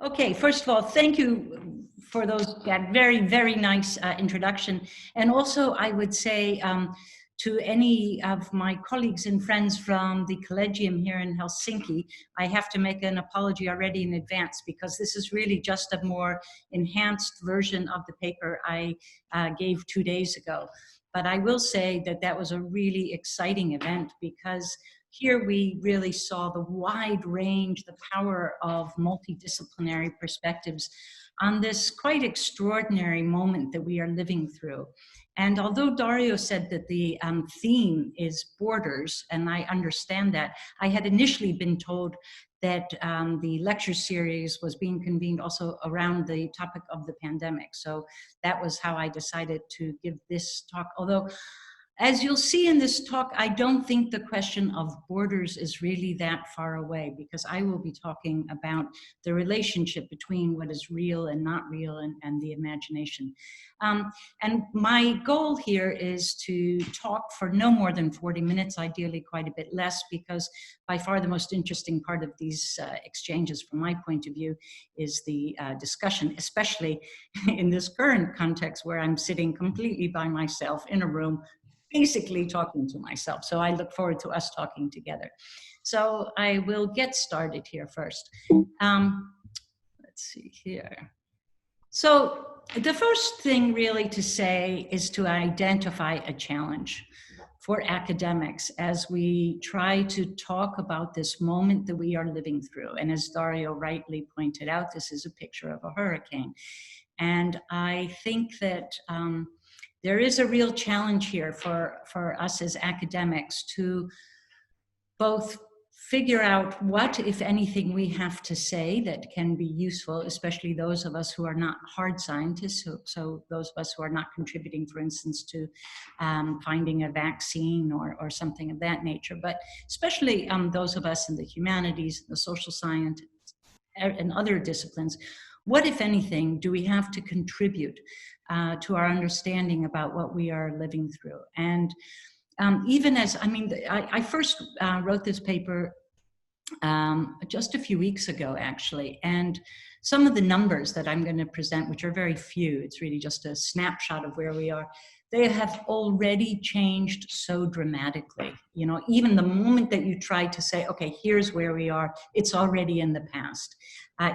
Okay, first of all, thank you for that very, very nice introduction. And also, I would say to any of my colleagues and friends from the Collegium here in Helsinki, I have to make an apology already in advance because this is really just a more enhanced version of the paper I gave 2 days ago. But I will say that that was a really exciting event because here we really saw the wide range, the power of multidisciplinary perspectives on this quite extraordinary moment that we are living through. And although Dario said that the theme is borders, and I understand that, I had initially been told that the lecture series was being convened also around the topic of the pandemic. So that was how I decided to give this talk, although as you'll see in this talk, I don't think the question of borders is really that far away because I will be talking about the relationship between what is real and not real and the imagination. And my goal here is to talk for no more than 40 minutes, ideally quite a bit less, because by far the most interesting part of these exchanges from my point of view is the discussion, especially in this current context where I'm sitting completely by myself in a room basically talking to myself. So I look forward to us talking together. So I will get started here first. Let's see here. So the first thing really to say is to identify a challenge for academics as we try to talk about this moment that we are living through. And as Dario rightly pointed out, this is a picture of a hurricane. And I think that there is a real challenge here for us as academics to both figure out what, if anything, we have to say that can be useful, especially those of us who are not hard scientists, so those of us who are not contributing, for instance, to finding a vaccine or something of that nature, but especially those of us in the humanities, the social sciences, and other disciplines. What, if anything, do we have to contribute to our understanding about what we are living through? And even as, I first wrote this paper just a few weeks ago, actually, and some of the numbers that I'm going to present, which are very few, it's really just a snapshot of where we are, they have already changed so dramatically. You know, even the moment that you try to say, okay, here's where we are, it's already in the past.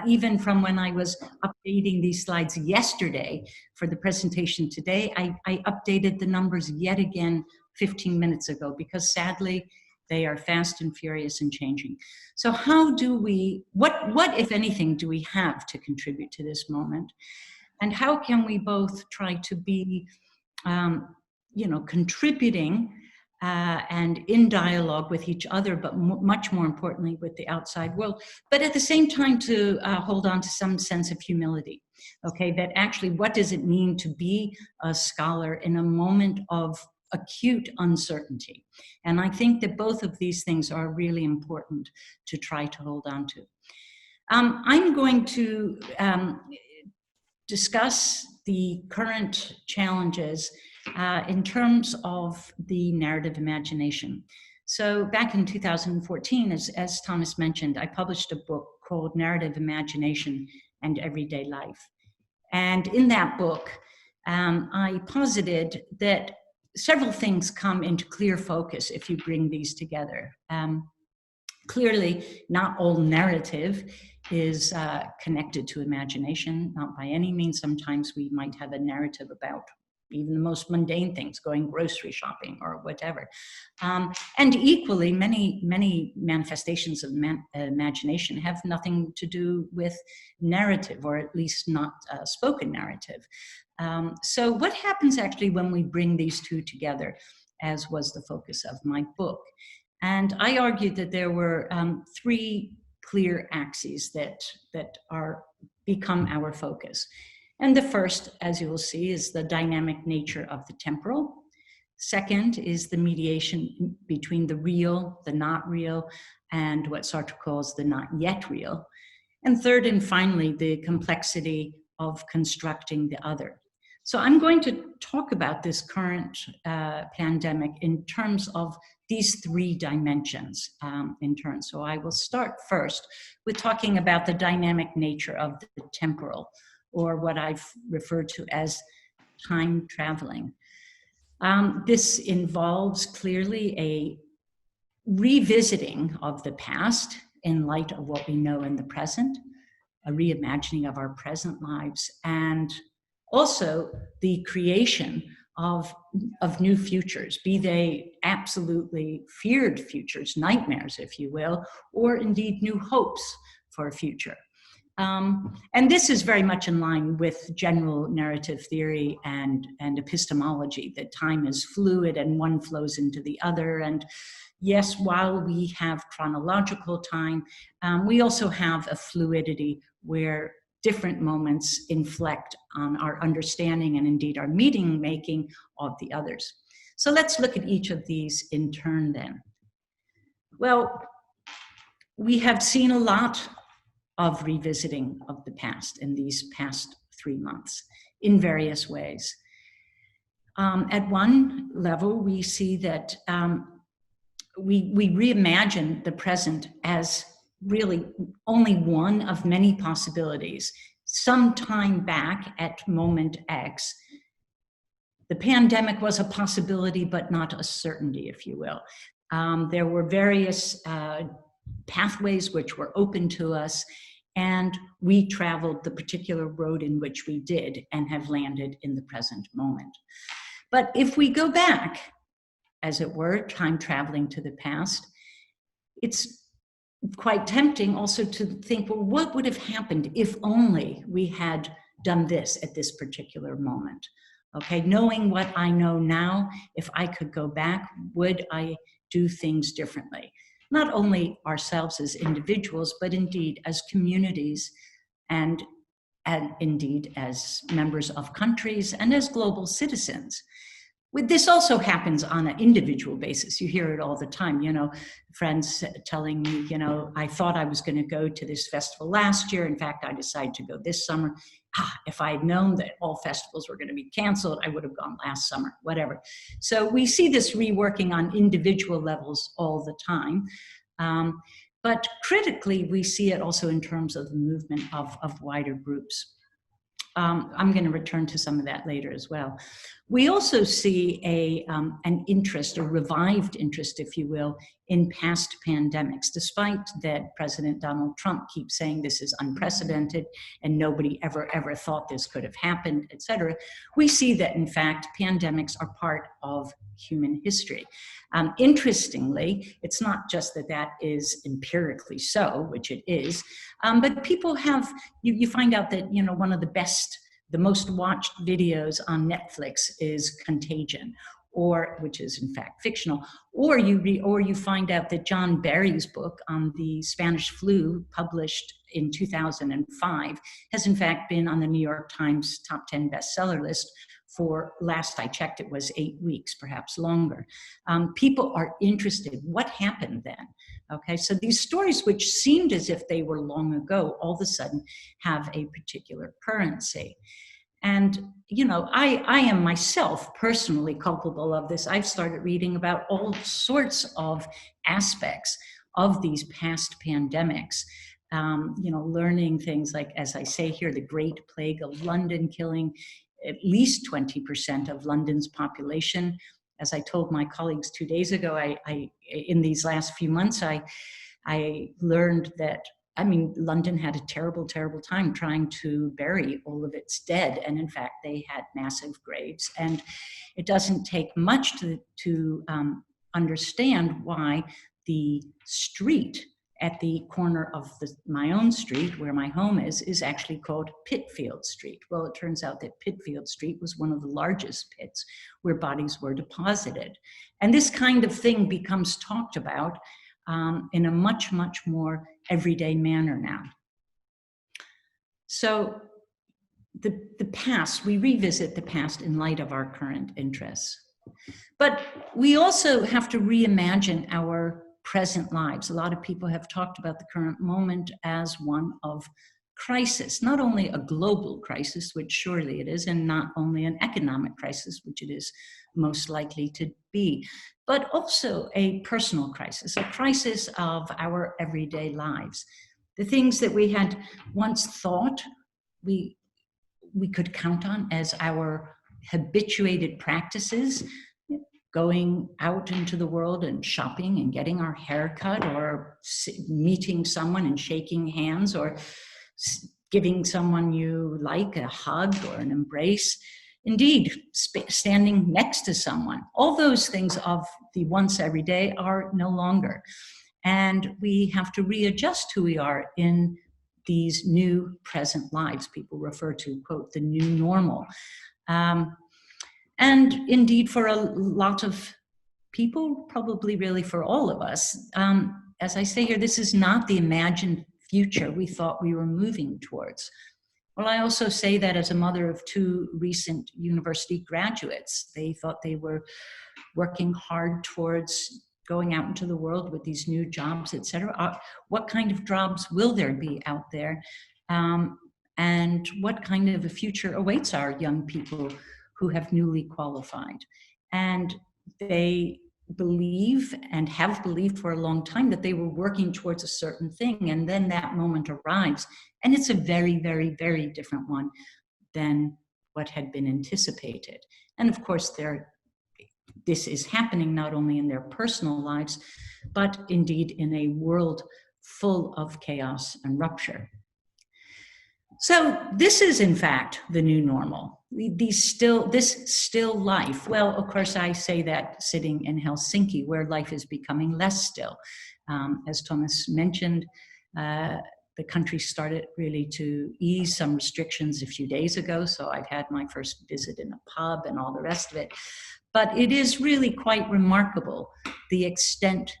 Even from when I was updating these slides yesterday for the presentation today, I updated the numbers yet again 15 minutes ago because sadly, they are fast and furious and changing. So how do we, what if anything do we have to contribute to this moment? And how can we both try to be contributing and in dialogue with each other, but much more importantly with the outside world, but at the same time to hold on to some sense of humility, okay, that actually what does it mean to be a scholar in a moment of acute uncertainty? And I think that both of these things are really important to try to hold on to. I'm going to discuss the current challenges in terms of the narrative imagination. So back in 2014, as Thomas mentioned, I published a book called Narrative Imagination and Everyday Life. And in that book, I posited that several things come into clear focus if you bring these together. Clearly, not all narrative is connected to imagination, not by any means. Sometimes we might have a narrative about even the most mundane things, going grocery shopping or whatever. And equally, many manifestations of imagination have nothing to do with narrative, or at least not spoken narrative. So what happens actually when we bring these two together, as was the focus of my book? And I argued that there were three clear axes that become our focus. And the first, as you will see, is the dynamic nature of the temporal. Second is the mediation between the real, the not real, and what Sartre calls the not yet real. And third and finally, the complexity of constructing the other. So I'm going to talk about this current pandemic in terms of these three dimensions in turn. So I will start first with talking about the dynamic nature of the temporal, or what I've referred to as time traveling. This involves clearly a revisiting of the past in light of what we know in the present, a reimagining of our present lives, and also the creation of new futures, be they absolutely feared futures, nightmares, if you will, or indeed new hopes for a future. And this is very much in line with general narrative theory and epistemology, that time is fluid and one flows into the other. And yes, while we have chronological time, we also have a fluidity where different moments inflect on our understanding and indeed our meaning making of the others. So let's look at each of these in turn then. Well, we have seen a lot of revisiting of the past in these past 3 months in various ways. At one level, we see that we reimagine the present as really only one of many possibilities. Some time back at moment X, the pandemic was a possibility, but not a certainty, if you will. There were various pathways which were open to us, and we traveled the particular road in which we did and have landed in the present moment. But if we go back, as it were, time traveling to the past, it's quite tempting also to think, well, what would have happened if only we had done this at this particular moment? Okay, knowing what I know now, if I could go back, would I do things differently? Not only ourselves as individuals, but indeed as communities and indeed as members of countries and as global citizens. This also happens on an individual basis. You hear it all the time, you know, friends telling me, you know, I thought I was going to go to this festival last year. In fact, I decided to go this summer. If I had known that all festivals were going to be canceled, I would have gone last summer, whatever. So we see this reworking on individual levels all the time. But critically, we see it also in terms of the movement of wider groups. I'm going to return to some of that later as well. We also see an interest, a revived interest, if you will, in past pandemics, despite that President Donald Trump keeps saying this is unprecedented and nobody ever thought this could have happened, et cetera. We see that, in fact, pandemics are part of human history. Interestingly, it's not just that is empirically so, which it is, but people have, you find out that, you know, one of the most watched videos on Netflix is Contagion, which is in fact fictional, or you find out that John Barry's book on the Spanish flu, published in 2005, has in fact been on the New York Times top 10 bestseller list for, last I checked, it was 8 weeks, perhaps longer. People are interested. What happened then? Okay, so these stories, which seemed as if they were long ago, all of a sudden have a particular currency. And, you know, I am myself personally culpable of this. I've started reading about all sorts of aspects of these past pandemics. You know, learning things like, as I say here, the Great Plague of London, killing at least 20% of London's population. As I told my colleagues 2 days ago, in these last few months, I learned that, I mean, London had a terrible, terrible time trying to bury all of its dead. And in fact, they had massive graves. And it doesn't take much to understand why the street at the corner of my own street, where my home is actually called Pitfield Street. Well, it turns out that Pitfield Street was one of the largest pits where bodies were deposited. And this kind of thing becomes talked about in a much, much more everyday manner now. So the past, we revisit the past in light of our current interests. But we also have to reimagine our present lives. A lot of people have talked about the current moment as one of crisis, not only a global crisis, which surely it is, and not only an economic crisis, which it is most likely to be, but also a personal crisis, a crisis of our everyday lives. The things that we had once thought we could count on as our habituated practices, going out into the world and shopping and getting our hair cut, or meeting someone and shaking hands, or giving someone you like a hug or an embrace. Indeed, standing next to someone. All those things of the once every day are no longer. And we have to readjust who we are in these new present lives. People refer to, quote, the new normal. And indeed, for a lot of people, probably really for all of us, as I say here, this is not the imagined future we thought we were moving towards. Well, I also say that as a mother of two recent university graduates. They thought they were working hard towards going out into the world with these new jobs, et cetera. What kind of jobs will there be out there? And what kind of a future awaits our young people who have newly qualified? And they believe, and have believed for a long time, that they were working towards a certain thing, and then that moment arrives, and it's a very, very, very different one than what had been anticipated. And of course, this is happening not only in their personal lives, but indeed in a world full of chaos and rupture. So this is, in fact, the new normal. This still life. Well, of course, I say that sitting in Helsinki, where life is becoming less still. As Thomas mentioned, the country started really to ease some restrictions a few days ago. So I've had my first visit in a pub and all the rest of it. But it is really quite remarkable the extent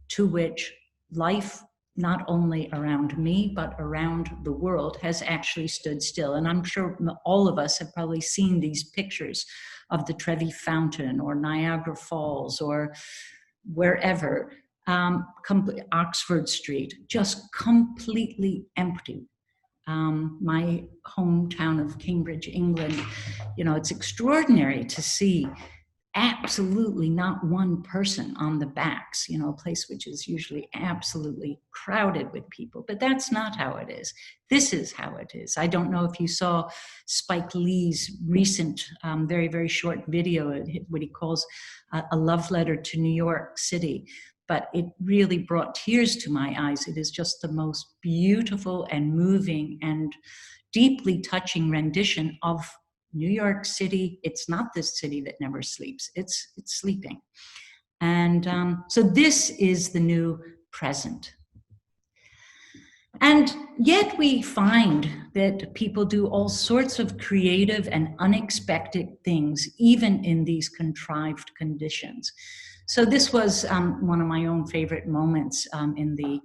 to which life, not only around me, but around the world, has actually stood still. And I'm sure all of us have probably seen these pictures of the Trevi Fountain or Niagara Falls or wherever, Oxford Street, just completely empty. My hometown of Cambridge, England, it's extraordinary to see absolutely not one person on the backs, a place which is usually absolutely crowded with people, but that's not how it is. This is how it is. I don't know if you saw Spike Lee's recent, very, very short video, what he calls a love letter to New York City, but it really brought tears to my eyes. It is just the most beautiful and moving and deeply touching rendition of New York City. It's not this city that never sleeps, it's sleeping. And so this is the new present. And yet we find that people do all sorts of creative and unexpected things, even in these contrived conditions. So this was one of my own favorite moments in the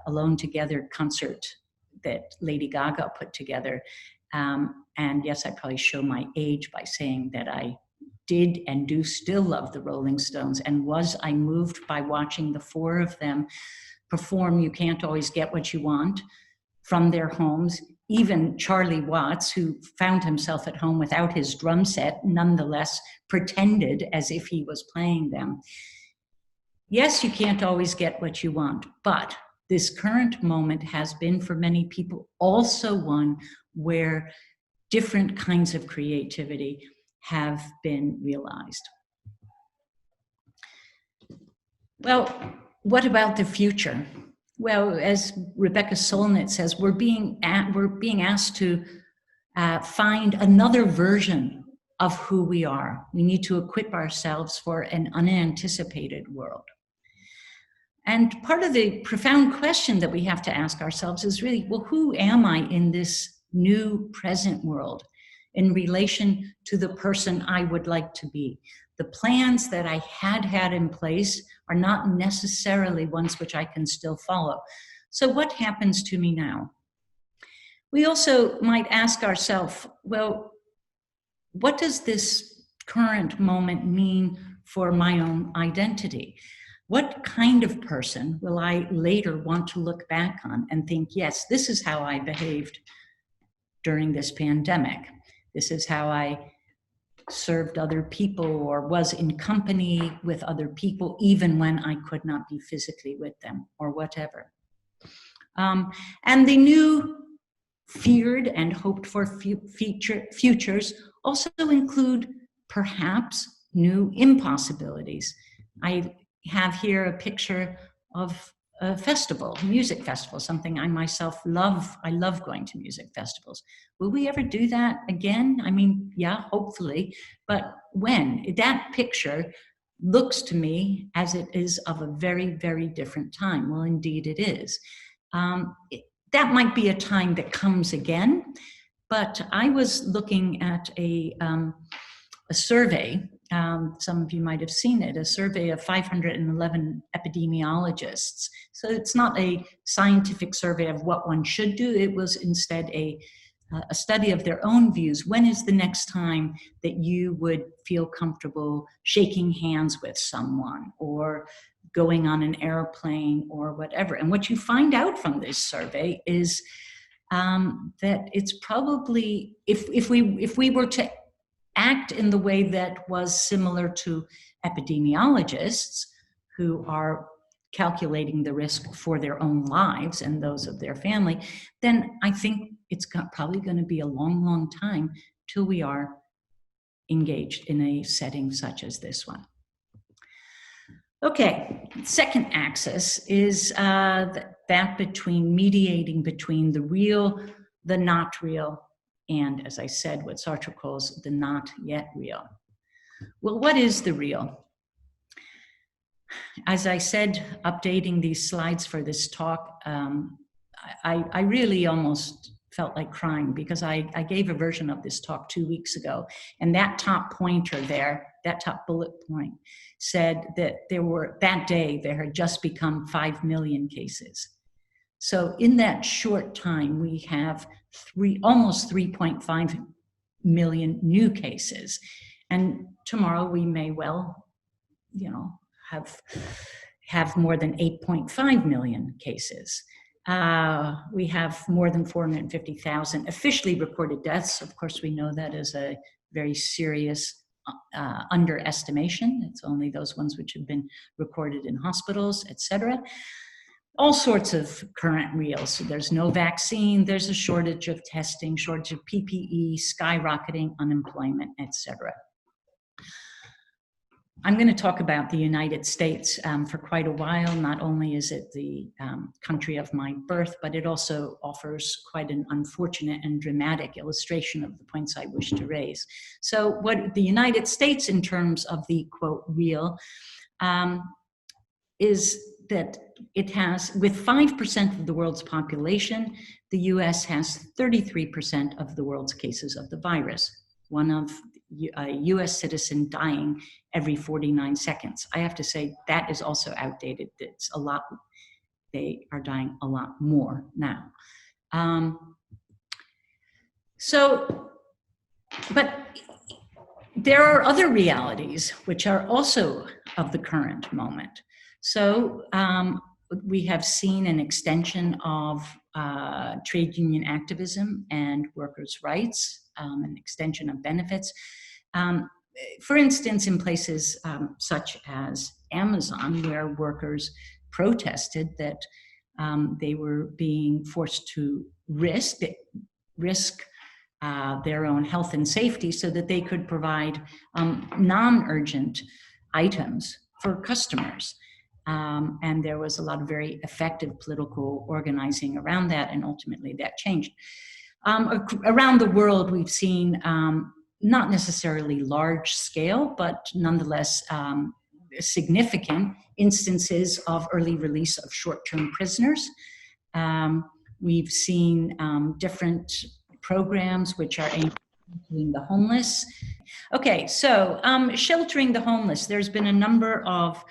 Alone Together concert that Lady Gaga put together. And yes, I probably show my age by saying that I did and do still love the Rolling Stones, and was I moved by watching the four of them perform You Can't Always Get What You Want from their homes. Even Charlie Watts, who found himself at home without his drum set, nonetheless pretended as if he was playing them. Yes, you can't always get what you want, but this current moment has been for many people also one where different kinds of creativity have been realized. Well, what about the future? Well, as Rebecca Solnit says, we're being asked to find another version of who we are. We need to equip ourselves for an unanticipated world. And part of the profound question that we have to ask ourselves is really, well, who am I in this new present world in relation to the person I would like to be? The plans that I had in place are not necessarily ones which I can still follow. So what happens to me now? We also might ask ourselves, well, what does this current moment mean for my own identity? What kind of person will I later want to look back on and think, yes, this is how I behaved during this pandemic. This is how I served other people or was in company with other people, even when I could not be physically with them or whatever. And they knew, feared, and hoped for futures also include perhaps new impossibilities. I have here a picture of a festival, music festival, something I myself love. I love going to music festivals. Will we ever do that again? I mean, yeah, hopefully, but when? That picture looks to me as it is of a very, very different time. Well, indeed it is. That might be a time that comes again, but I was looking at a survey, some of you might have seen it, a survey of 511 epidemiologists. So it's not a scientific survey of what one should do, it was instead a study of their own views. When is the next time that you would feel comfortable shaking hands with someone or going on an airplane or whatever? And what you find out from this survey is that it's probably, if we were to act in the way that was similar to epidemiologists who are calculating the risk for their own lives and those of their family, then I think it's probably going to be a long, long time till we are engaged in a setting such as this one. Okay, second axis is that between mediating between the real, the not real, and, as I said, what Sartre calls the not yet real. Well, what is the real? As I said, updating these slides for this talk, I really almost felt like crying because I gave a version of this talk 2 weeks ago, and that top pointer there, that top bullet point, said that that day there had just become 5 million cases. So in that short time, we have almost 3.5 million new cases. And tomorrow we may well, have more than 8.5 million cases. We have more than 450,000 officially recorded deaths. Of course, we know that is a very serious underestimation. It's only those ones which have been recorded in hospitals, etc. All sorts of current reals. So there's no vaccine, there's a shortage of testing, shortage of PPE, skyrocketing unemployment, etc. I'm going to talk about the United States for quite a while. Not only is it the country of my birth, but it also offers quite an unfortunate and dramatic illustration of the points I wish to raise. So what the United States, in terms of the, quote, real, is that it has, with 5% of the world's population, the US has 33% of the world's cases of the virus. One of a US citizen dying every 49 seconds. I have to say that is also outdated. It's a lot, they are dying a lot more now. But there are other realities which are also of the current moment. So we have seen an extension of trade union activism and workers' rights, an extension of benefits. For instance, in places such as Amazon, where workers protested that they were being forced to risk their own health and safety so that they could provide non-urgent items for customers. And there was a lot of very effective political organizing around that, and ultimately that changed. Around the world, we've seen not necessarily large scale, but nonetheless significant instances of early release of short-term prisoners. We've seen different programs which are aimed at sheltering the homeless. Okay, so sheltering the homeless, there's been a number of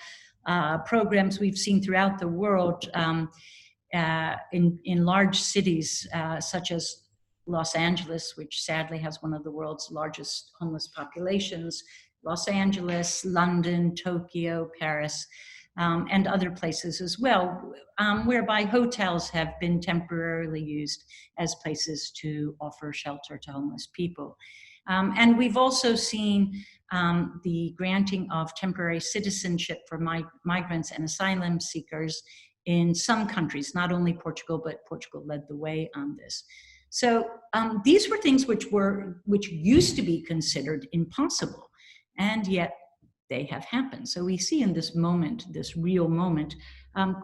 programs we've seen throughout the world in large cities such as Los Angeles, which sadly has one of the world's largest homeless populations, Los Angeles, London, Tokyo, Paris, and other places as well, whereby hotels have been temporarily used as places to offer shelter to homeless people. And we've also seen the granting of temporary citizenship for migrants and asylum seekers in some countries, not only Portugal, but Portugal led the way on this. So these were things which used to be considered impossible, and yet they have happened. So we see in this moment, this real moment,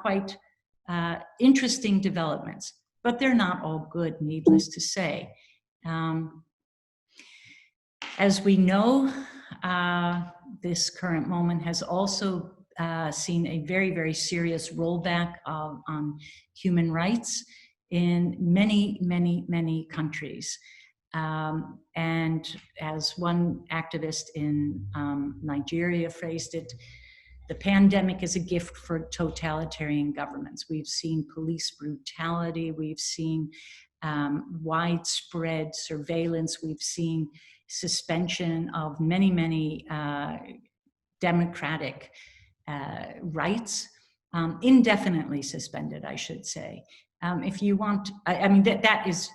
quite interesting developments, but they're not all good, needless to say. As we know, this current moment has also seen a very, very serious rollback on human rights in many, many, many countries. And as one activist in Nigeria phrased it, the pandemic is a gift for totalitarian governments. We've seen police brutality, we've seen widespread surveillance, we've seen suspension of many, many democratic rights, indefinitely suspended, I should say. If you want, I mean, that is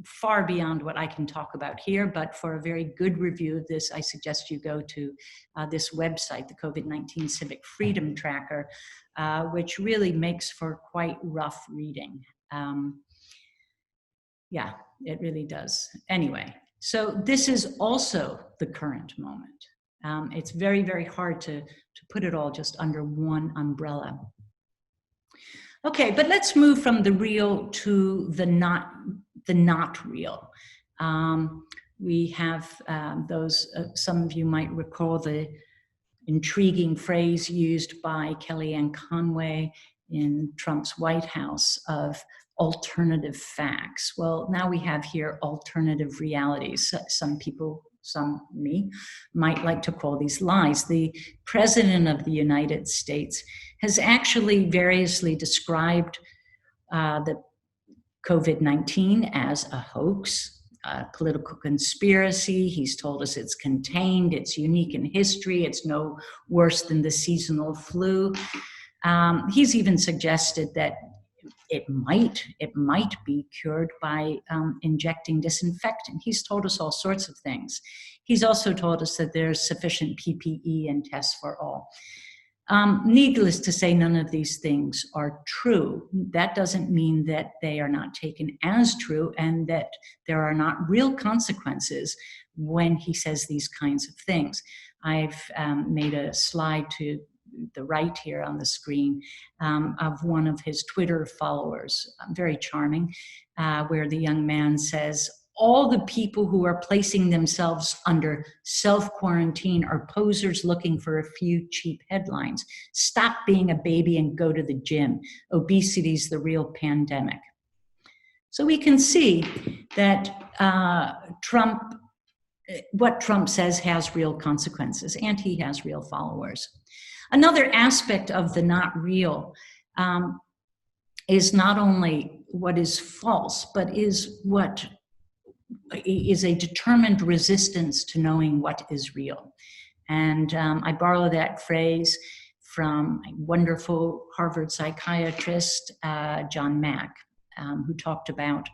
far beyond what I can talk about here, but for a very good review of this, I suggest you go to this website, the COVID-19 Civic Freedom Tracker, which really makes for quite rough reading. Yeah, it really does. Anyway, so this is also the current moment. It's very, very hard to put it all just under one umbrella. Okay, but let's move from the real to the not real. We have some of you might recall the intriguing phrase used by Kellyanne Conway in Trump's White House of alternative facts. Well, now we have here alternative realities. Some people, me, might like to call these lies. The President of the United States has actually variously described the COVID-19 as a hoax, a political conspiracy. He's told us it's contained, it's unique in history, it's no worse than the seasonal flu. He's even suggested that it might be cured by injecting disinfectant. He's told us all sorts of things. He's also told us that there's sufficient PPE and tests for all. Needless to say, none of these things are true. That doesn't mean that they are not taken as true and that there are not real consequences when he says these kinds of things. I've made a slide to the right here on the screen of one of his Twitter followers, very charming, where the young man says, all the people who are placing themselves under self-quarantine are posers looking for a few cheap headlines. Stop being a baby and go to the gym. Obesity is the real pandemic. So we can see that what Trump says has real consequences, and he has real followers. Another aspect of the not real is not only what is false, but is what is a determined resistance to knowing what is real. And I borrow that phrase from a wonderful Harvard psychiatrist, John Mack, who talked about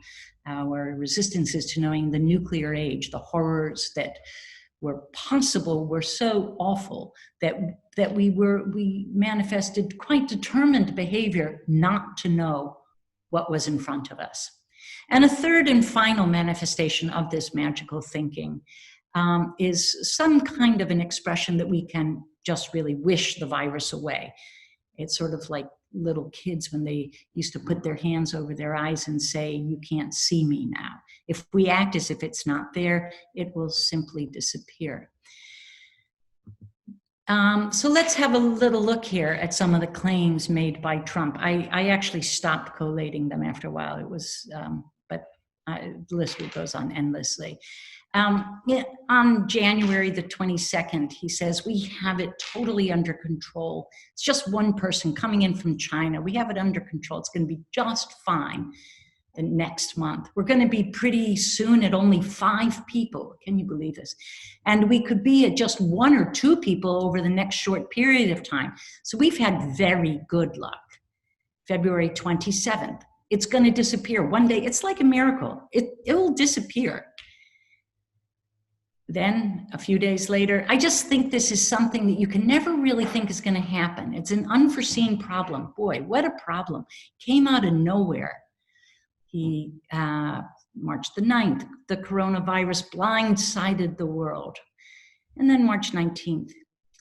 our resistances to knowing the nuclear age, the horrors that were possible were so awful that we manifested quite determined behavior not to know what was in front of us. And a third and final manifestation of this magical thinking is some kind of an expression that we can just really wish the virus away. It's sort of like little kids when they used to put their hands over their eyes and say, you can't see me now. If we act as if it's not there, it will simply disappear. So let's have a little look here at some of the claims made by Trump. I actually stopped collating them after a while. It was, the list goes on endlessly. On January the 22nd, he says, we have it totally under control. It's just one person coming in from China. We have it under control. It's going to be just fine the next month. We're going to be pretty soon at only 5 people. Can you believe this? And we could be at just 1 or 2 people over the next short period of time. So we've had very good luck. February 27th. It's going to disappear one day. It's like a miracle. It will disappear. Then a few days later, I just think this is something that you can never really think is going to happen. It's an unforeseen problem. Boy, what a problem. Came out of nowhere. March the 9th, the coronavirus blindsided the world. And then March 19th.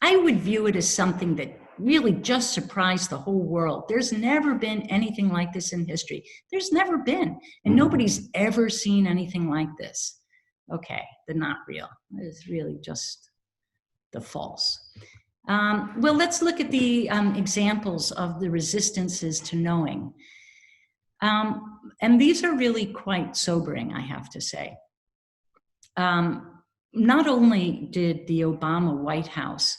I would view it as something that really just surprised the whole world. There's never been anything like this in history. There's never been. And nobody's ever seen anything like this. Okay, the not real. It's really just the false. Well, let's look at the examples of the resistances to knowing. And these are really quite sobering, I have to say. Not only did the Obama White House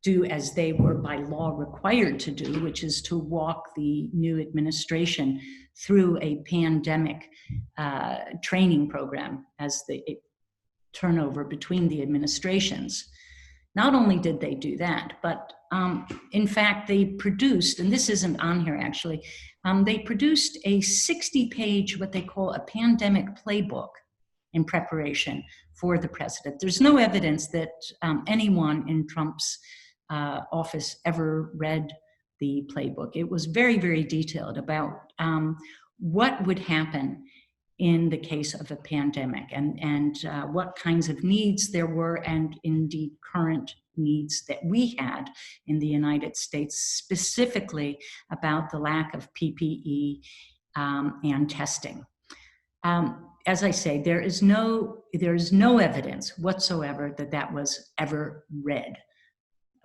do as they were by law required to do, which is to walk the new administration through a pandemic training program as the turnover between the administrations. Not only did they do that, but in fact, they produced, and this isn't on here actually, they produced a 60-page, what they call a pandemic playbook in preparation for the president. There's no evidence that anyone in Trump's office ever read the playbook. It was very, very detailed about what would happen in the case of a pandemic and what kinds of needs there were, and indeed current needs that we had in the United States, specifically about the lack of PPE and testing. As I say, there is no evidence whatsoever that that was ever read.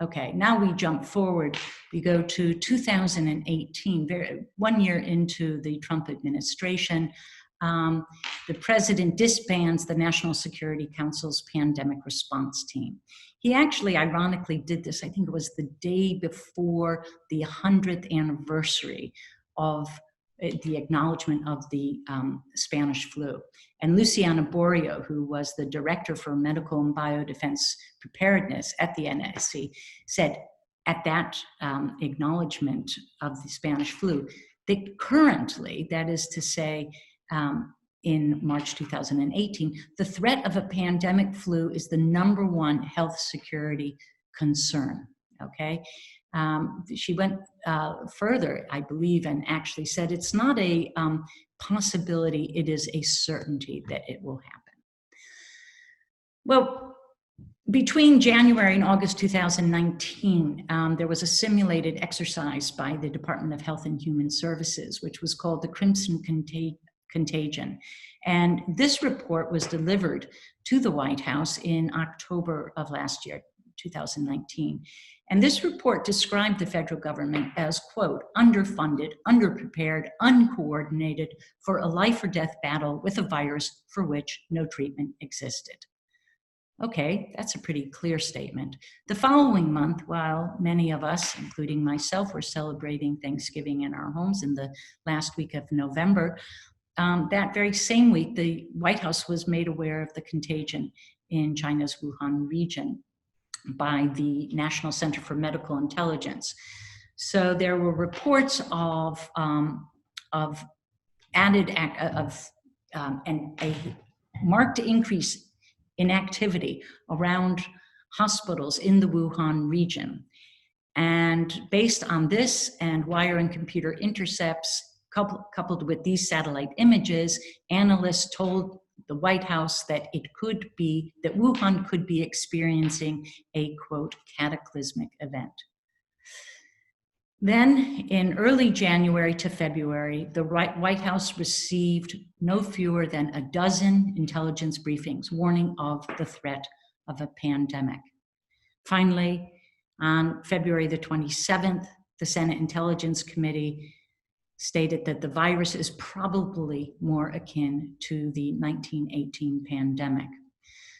Okay, now we jump forward. We go to 2018, 1 year into the Trump administration. The president disbands the National Security Council's pandemic response team. He actually, ironically, did this, I think it was the day before the 100th anniversary of the acknowledgement of the Spanish flu. And Luciana Borio, who was the director for medical and biodefense preparedness at the NSC, said at that acknowledgement of the Spanish flu that currently, that is to say, in March 2018, the threat of a pandemic flu is the #1 health security concern, okay? She went further, I believe, and actually said it's not a possibility, it is a certainty that it will happen. Well, between January and August 2019, there was a simulated exercise by the Department of Health and Human Services, which was called the Crimson Contagion. And this report was delivered to the White House in October of last year, 2019. And this report described the federal government as, quote, underfunded, underprepared, uncoordinated for a life or death battle with a virus for which no treatment existed. Okay, that's a pretty clear statement. The following month, while many of us, including myself, were celebrating Thanksgiving in our homes in the last week of November, that very same week, the White House was made aware of the contagion in China's Wuhan region by the National Center for Medical Intelligence. So there were reports of a marked increase in activity around hospitals in the Wuhan region. And based on this and wire and computer intercepts, coupled with these satellite images, analysts told the White House that that Wuhan could be experiencing a, quote, cataclysmic event. Then in early January to February, the White House received no fewer than 12 intelligence briefings warning of the threat of a pandemic. Finally, on February the 27th, the Senate Intelligence Committee stated that the virus is probably more akin to the 1918 pandemic.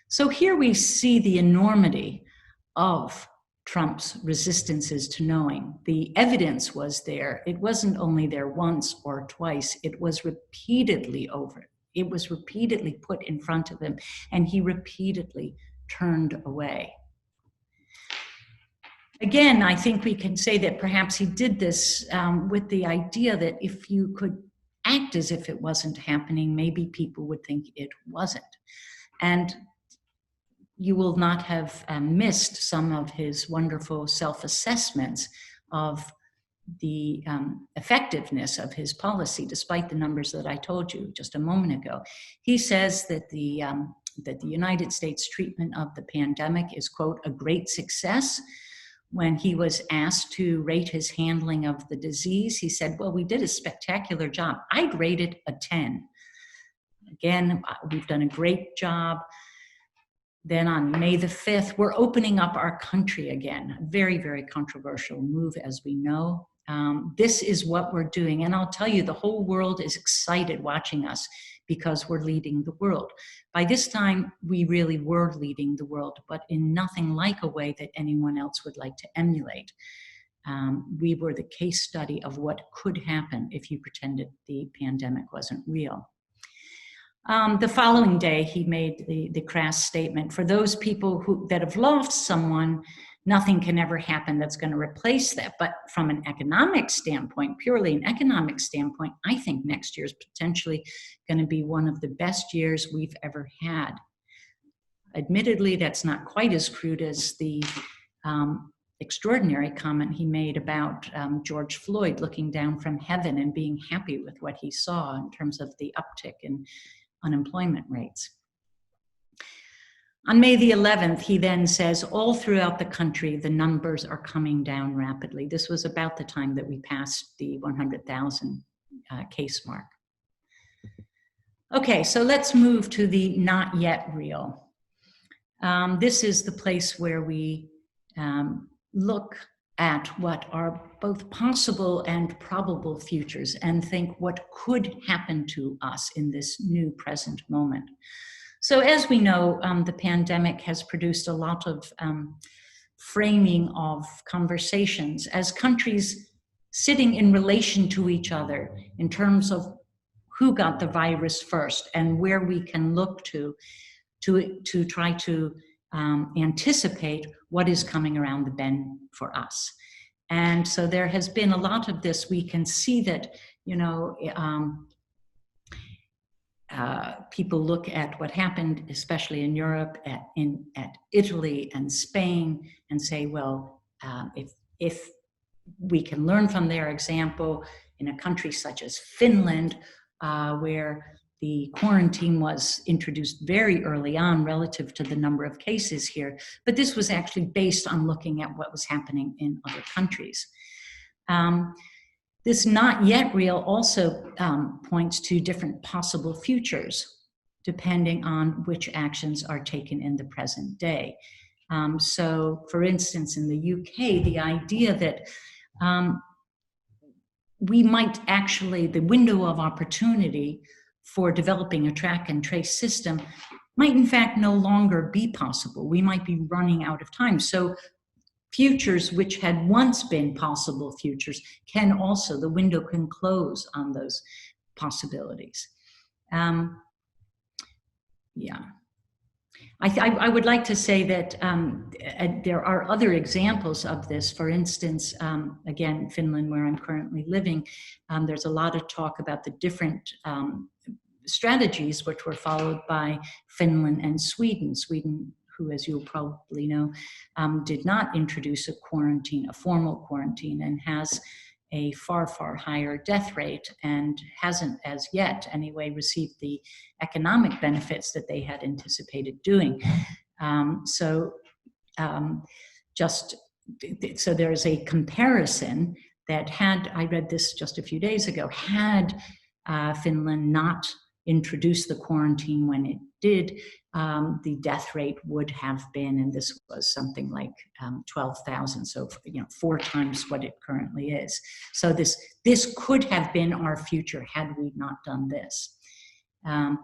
So here we see the enormity of Trump's resistances to knowing. The evidence was there. It wasn't only there once or twice, it was repeatedly It was repeatedly put in front of him, and he repeatedly turned away. Again, I think we can say that perhaps he did this with the idea that if you could act as if it wasn't happening, maybe people would think it wasn't. And you will not have missed some of his wonderful self-assessments of the effectiveness of his policy, despite the numbers that I told you just a moment ago. He says that the United States treatment of the pandemic is, quote, a great success. When he was asked to rate his handling of the disease, he said, well, we did a spectacular job. I'd rate it a 10. Again, we've done a great job. Then on May the 5th, we're opening up our country again. A very, very controversial move, as we know. This is what we're doing. And I'll tell you, the whole world is excited watching us because we're leading the world. By this time, we really were leading the world, but in nothing like a way that anyone else would like to emulate. We were the case study of what could happen if you pretended the pandemic wasn't real. The following day, he made the crass statement, for those people that have lost someone, nothing can ever happen that's going to replace that. But from an economic standpoint, purely an economic standpoint, I think next year is potentially going to be one of the best years we've ever had. Admittedly, that's not quite as crude as the extraordinary comment he made about George Floyd looking down from heaven and being happy with what he saw in terms of the uptick in unemployment rates. On May the 11th, he then says, all throughout the country, the numbers are coming down rapidly. This was about the time that we passed the 100,000 case mark. Okay, so let's move to the not yet real. This is the place where we look at what are both possible and probable futures and think what could happen to us in this new present moment. So as we know, the pandemic has produced a lot of framing of conversations as countries sitting in relation to each other in terms of who got the virus first and where we can look to try to anticipate what is coming around the bend for us. And so there has been a lot of this. We can see that, you know, people look at what happened, especially in Europe, at Italy and Spain, and say, well, if we can learn from their example in a country such as Finland, where the quarantine was introduced very early on relative to the number of cases here, but this was actually based on looking at what was happening in other countries. This not yet real also points to different possible futures, depending on which actions are taken in the present day. So, for instance, in the UK, the idea that we might actually, the window of opportunity for developing a track and trace system might in fact no longer be possible. We might be running out of time. So futures which had once been possible futures can also, the window can close on those possibilities. Yeah. I would like to say that there are other examples of this. For instance, again, Finland, where I'm currently living, there's a lot of talk about the different strategies which were followed by Finland and Sweden. Sweden, who, as you'll probably know, did not introduce a quarantine, a formal quarantine, and has a far, far higher death rate and hasn't as yet anyway received the economic benefits that they had anticipated doing. So there's a comparison that had, I read this just a few days ago, had Finland not introduced the quarantine when it did, the death rate would have been, and this was something like 12,000, so 4 times what it currently is. So this could have been our future had we not done this. And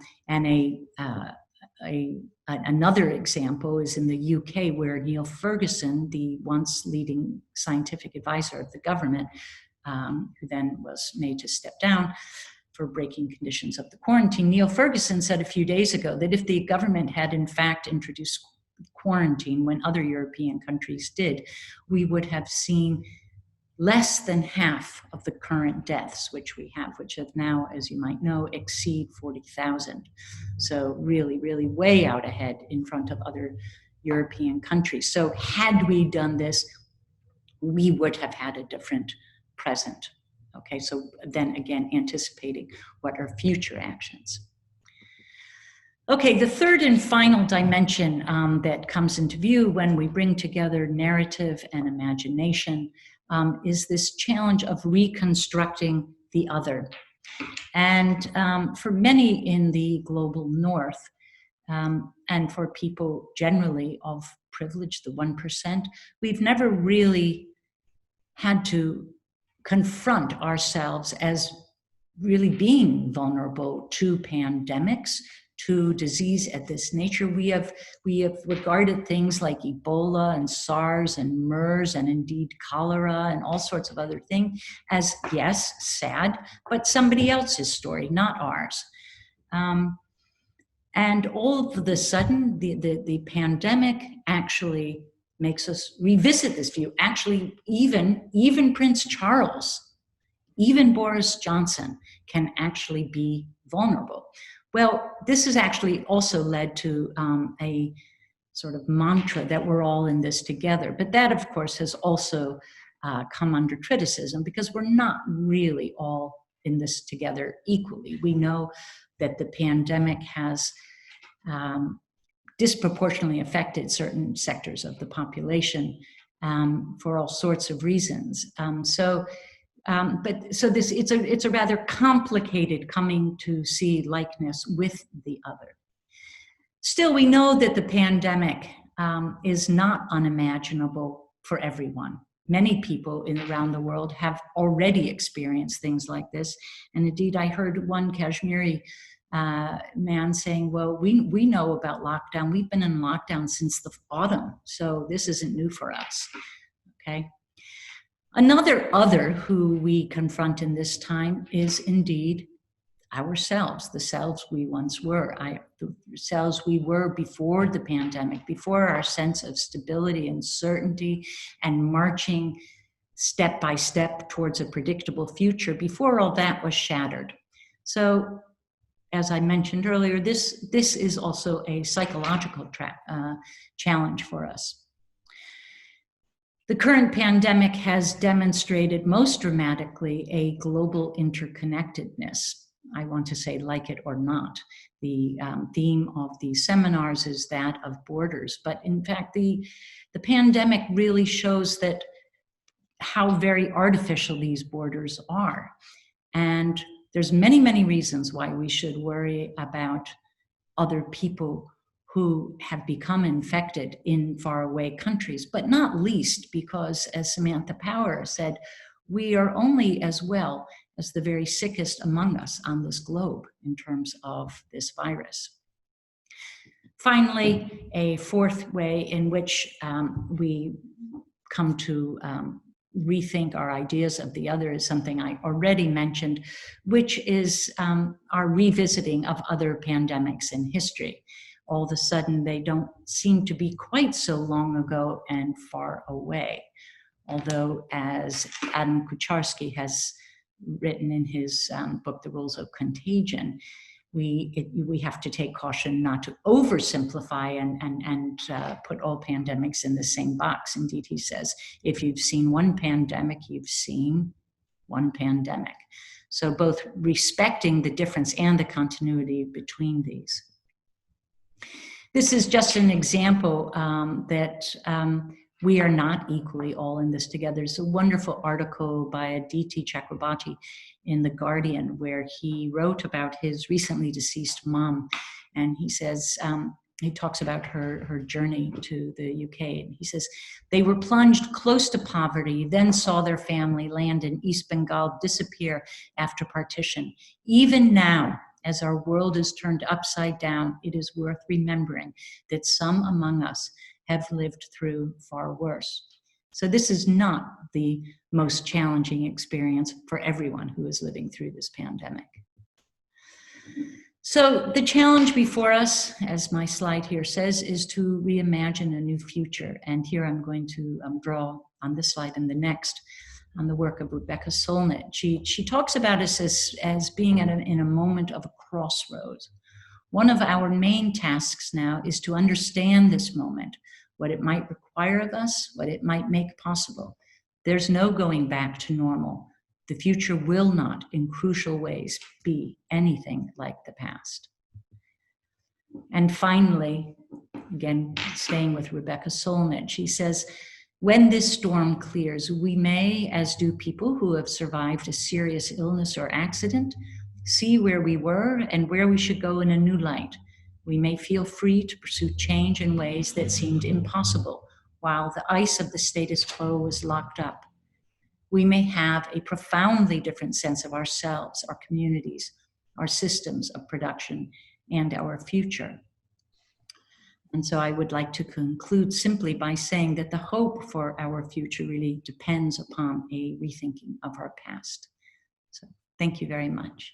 another example is in the UK, where Neil Ferguson, the once leading scientific advisor of the government, who then was made to step down for breaking conditions of the quarantine, Neil Ferguson said a few days ago that if the government had in fact introduced quarantine when other European countries did, we would have seen less than half of the current deaths which we have, which have now, as you might know, exceed 40,000. So really, really way out ahead in front of other European countries. So had we done this, we would have had a different present. Okay, so then again, anticipating what are future actions. Okay, the third and final dimension that comes into view when we bring together narrative and imagination is this challenge of reconstructing the other. And for many in the global north, and for people generally of privilege, the 1%, we've never really had to confront ourselves as really being vulnerable to pandemics, to disease at this nature. We have regarded things like Ebola and SARS and MERS and indeed cholera and all sorts of other things as, yes, sad, but somebody else's story, not ours. And all of a sudden, the pandemic actually makes us revisit this view. Actually, even Prince Charles, even Boris Johnson can actually be vulnerable. Well, this has actually also led to a sort of mantra that we're all in this together. But that, of course, has also come under criticism because we're not really all in this together equally. We know that the pandemic has disproportionately affected certain sectors of the population for all sorts of reasons. So it's a rather complicated coming to see likeness with the other. Still, we know that the pandemic is not unimaginable for everyone. Many people around the world have already experienced things like this. And indeed, I heard one Kashmiri man saying, well, we know about lockdown. We've been in lockdown since the autumn, so this isn't new for us, okay? Another other who we confront in this time is indeed ourselves, the selves we once were, the selves we were before the pandemic, before our sense of stability and certainty and marching step by step towards a predictable future, before all that was shattered. So, as I mentioned earlier, this is also a psychological challenge for us. The current pandemic has demonstrated most dramatically a global interconnectedness. I want to say like it or not. The theme of these seminars is that of borders, but in fact, the pandemic really shows that how very artificial these borders are. And there's many, many reasons why we should worry about other people who have become infected in faraway countries, but not least because, as Samantha Power said, we are only as well as the very sickest among us on this globe in terms of this virus. Finally, a fourth way in which we come to rethink our ideas of the other is something I already mentioned, which is our revisiting of other pandemics in history. All of a sudden, they don't seem to be quite so long ago and far away. Although, as Adam Kucharski has written in his book, The Rules of Contagion, we have to take caution not to oversimplify and put all pandemics in the same box. Indeed, he says, if you've seen one pandemic, you've seen one pandemic. So both respecting the difference and the continuity between these. This is just an example that we are not equally all in this together. It's a wonderful article by Aditi Chakrabarti in The Guardian, where he wrote about his recently deceased mom. And he says, he talks about her journey to the UK. And he says, they were plunged close to poverty, then saw their family land in East Bengal disappear after partition. Even now, as our world is turned upside down, it is worth remembering that some among us have lived through far worse. So this is not the most challenging experience for everyone who is living through this pandemic. So the challenge before us, as my slide here says, is to reimagine a new future. And here I'm going to draw on this slide and the next on the work of Rebecca Solnit. She talks about us as being in a moment of a crossroads. One of our main tasks now is to understand this moment, what it might require of us, what it might make possible. There's no going back to normal. The future will not, in crucial ways, be anything like the past. And finally, again, staying with Rebecca Solnit, she says, when this storm clears, we may, as do people who have survived a serious illness or accident, see where we were and where we should go in a new light. We may feel free to pursue change in ways that seemed impossible while the ice of the status quo was locked up. We may have a profoundly different sense of ourselves, our communities, our systems of production, and our future. And so I would like to conclude simply by saying that the hope for our future really depends upon a rethinking of our past. So thank you very much.